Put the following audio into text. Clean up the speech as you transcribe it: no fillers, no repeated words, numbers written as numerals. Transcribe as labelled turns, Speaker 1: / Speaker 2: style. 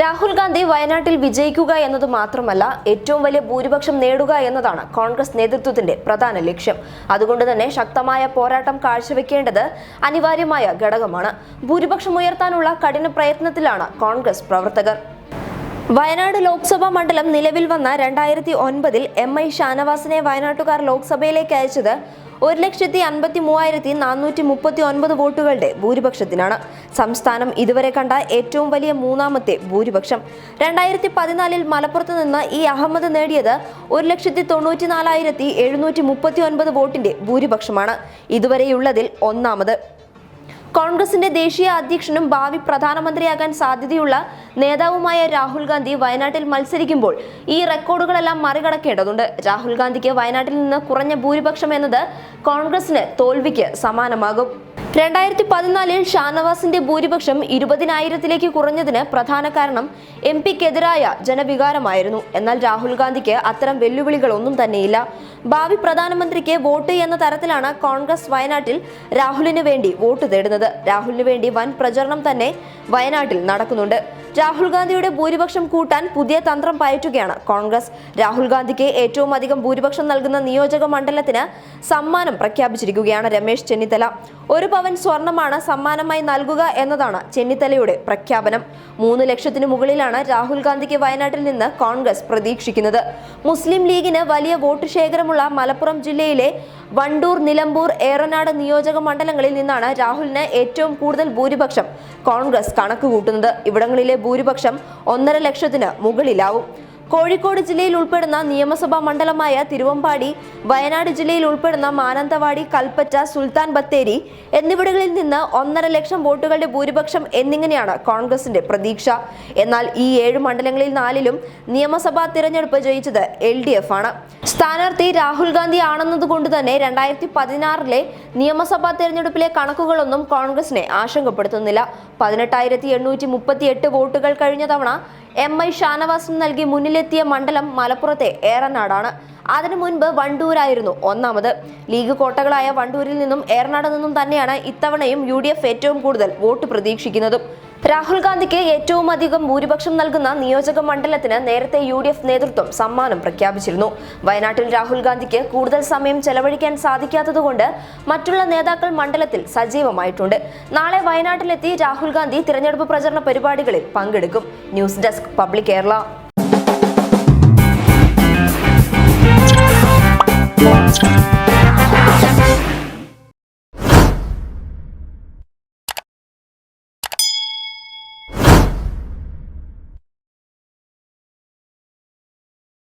Speaker 1: രാഹുൽ ഗാന്ധി വയനാട്ടിൽ വിജയിക്കുക എന്നത് മാത്രമല്ല ഏറ്റവും വലിയ ഭൂരിപക്ഷം നേടുക എന്നതാണ് കോൺഗ്രസ് നേതൃത്വത്തിന്റെ പ്രധാന ലക്ഷ്യം. അതുകൊണ്ട് തന്നെ ശക്തമായ പോരാട്ടം കാഴ്ചവെക്കേണ്ടത് അനിവാര്യമായ ഘടകമാണ്. ഭൂരിപക്ഷം ഉയർത്താനുള്ള കഠിന പ്രയത്നത്തിലാണ് കോൺഗ്രസ് പ്രവർത്തകർ. വയനാട് ലോക്സഭാ മണ്ഡലം നിലവിൽ വന്ന 2009 MI ഷാനവാസിനെ വയനാട്ടുകാർ ലോക്സഭയിലേക്ക് അയച്ചത് 1,53,439 വോട്ടുകളുടെ ഭൂരിപക്ഷത്തിനാണ്. സംസ്ഥാനം ഇതുവരെ കണ്ട ഏറ്റവും വലിയ മൂന്നാമത്തെ ഭൂരിപക്ഷം. 2014 മലപ്പുറത്ത് നിന്ന് അഹമ്മദ് നേടിയത് 1,94,739 വോട്ടിന്റെ ഭൂരിപക്ഷമാണ്. ഇതുവരെയുള്ളതിൽ ഒന്നാമത്. കോൺഗ്രസിന്റെ ദേശീയ അധ്യക്ഷനും ഭാവി പ്രധാനമന്ത്രിയാകാൻ സാധ്യതയുള്ള നേതാവുമായ രാഹുൽ ഗാന്ധി വയനാട്ടിൽ മത്സരിക്കുമ്പോൾ ഈ റെക്കോർഡുകളെല്ലാം മറികടക്കേണ്ടതുണ്ട്. രാഹുൽ ഗാന്ധിക്ക് വയനാട്ടിൽ നിന്ന് കുറഞ്ഞ ഭൂരിപക്ഷം എന്നത് കോൺഗ്രസിന് തോൽവിക്ക് സമാനമാകും. 2014 ഷാനവാസിന്റെ ഭൂരിപക്ഷം 20,000-ലേക്ക് കുറഞ്ഞതിന് പ്രധാന കാരണം MP-ക്കെതിരായ ജനവികാരമായിരുന്നു. എന്നാൽ രാഹുൽ ഗാന്ധിക്ക് അത്തരം വെല്ലുവിളികളൊന്നും തന്നെയില്ല. ഭാവി പ്രധാനമന്ത്രിക്ക് വോട്ട് എന്ന തരത്തിലാണ് കോൺഗ്രസ് വയനാട്ടിൽ രാഹുലിന് വേണ്ടി വോട്ട് തേടുന്നത്. രാഹുലിന് വേണ്ടി വൻ പ്രചരണം തന്നെ വയനാട്ടിൽ നടക്കുന്നുണ്ട്. രാഹുൽ ഗാന്ധിയുടെ ഭൂരിപക്ഷം കൂട്ടാൻ പുതിയ തന്ത്രം പയറ്റുകയാണ് കോൺഗ്രസ്. രാഹുൽ ഗാന്ധിക്ക് ഏറ്റവും അധികം ഭൂരിപക്ഷം നൽകുന്ന നിയോജക മണ്ഡലത്തിന് സമ്മാനം പ്രഖ്യാപിച്ചിരിക്കുകയാണ് രമേശ് ചെന്നിത്തല. 1 പവൻ സ്വർണമാണ് സമ്മാനമായി നൽകുക എന്നതാണ് ചെന്നിത്തലയുടെ പ്രഖ്യാപനം. 3 ലക്ഷത്തിന് മുകളിലാണ് രാഹുൽ ഗാന്ധിക്ക് വയനാട്ടിൽ നിന്ന് കോൺഗ്രസ് പ്രതീക്ഷിക്കുന്നത്. മുസ്ലിം ലീഗിന് വലിയ വോട്ട് ശേഖരമുള്ള മലപ്പുറം ജില്ലയിലെ വണ്ടൂർ, നിലമ്പൂർ, ഏറനാട് നിയോജക മണ്ഡലങ്ങളിൽ നിന്നാണ് രാഹുലിന് ഏറ്റവും കൂടുതൽ ഭൂരിപക്ഷം കോൺഗ്രസ് കണക്കുകൂട്ടുന്നത്. ഇവിടങ്ങളിലെ ഭൂരിപക്ഷം 1.5 ലക്ഷത്തിന് മുകളിലാവും. കോഴിക്കോട് ജില്ലയിൽ ഉൾപ്പെടുന്ന നിയമസഭാ മണ്ഡലമായ തിരുവമ്പാടി, വയനാട് ജില്ലയിൽ ഉൾപ്പെടുന്ന മാനന്തവാടി, കൽപ്പറ്റ, സുൽത്താൻ ബത്തേരി എന്നിവിടങ്ങളിൽ നിന്ന് 1.5 ലക്ഷം വോട്ടുകളുടെ ഭൂരിപക്ഷം എന്നിങ്ങനെയാണ് കോൺഗ്രസിന്റെ പ്രതീക്ഷ. എന്നാൽ ഈ 7 മണ്ഡലങ്ങളിൽ 4ലും നിയമസഭാ തിരഞ്ഞെടുപ്പ് ജയിച്ചത് LDF ആണ്. സ്ഥാനാർത്ഥി രാഹുൽ ഗാന്ധി ആണെന്നതുകൊണ്ട് തന്നെ 2016 നിയമസഭാ തിരഞ്ഞെടുപ്പിലെ കണക്കുകളൊന്നും കോൺഗ്രസിനെ ആശങ്കപ്പെടുത്തുന്നില്ല. 18,838 വോട്ടുകൾ കഴിഞ്ഞ തവണ MI ഷാനവാസിന് നൽകി മുന്നിലെത്തിയ മണ്ഡലം മലപ്പുറത്തെ ഏറനാടാണ്. അതിനു മുൻപ് വണ്ടൂരായിരുന്നു ഒന്നാമത്. ലീഗ് കോട്ടകളായ വണ്ടൂരിൽ നിന്നും ഏറനാട് നിന്നും തന്നെയാണ് ഇത്തവണയും UDF ഏറ്റവും കൂടുതൽ വോട്ട് പ്രതീക്ഷിക്കുന്നതും. രാഹുൽ ഗാന്ധിക്ക് ഏറ്റവും അധികം ഭൂരിപക്ഷം നൽകുന്ന നിയോജക മണ്ഡലത്തിന് നേരത്തെ UDF നേതൃത്വം സമ്മാനം പ്രഖ്യാപിച്ചിരുന്നു. വയനാട്ടിൽ രാഹുൽ ഗാന്ധിക്ക് കൂടുതൽ സമയം ചെലവഴിക്കാൻ സാധിക്കാത്തതുകൊണ്ട് മറ്റുള്ള നേതാക്കൾ മണ്ഡലത്തിൽ സജീവമായിട്ടുണ്ട്. നാളെ വയനാട്ടിലെത്തി രാഹുൽ ഗാന്ധി തിരഞ്ഞെടുപ്പ് പ്രചരണ പരിപാടികളിൽ പങ്കെടുക്കും. News desk public Kerala.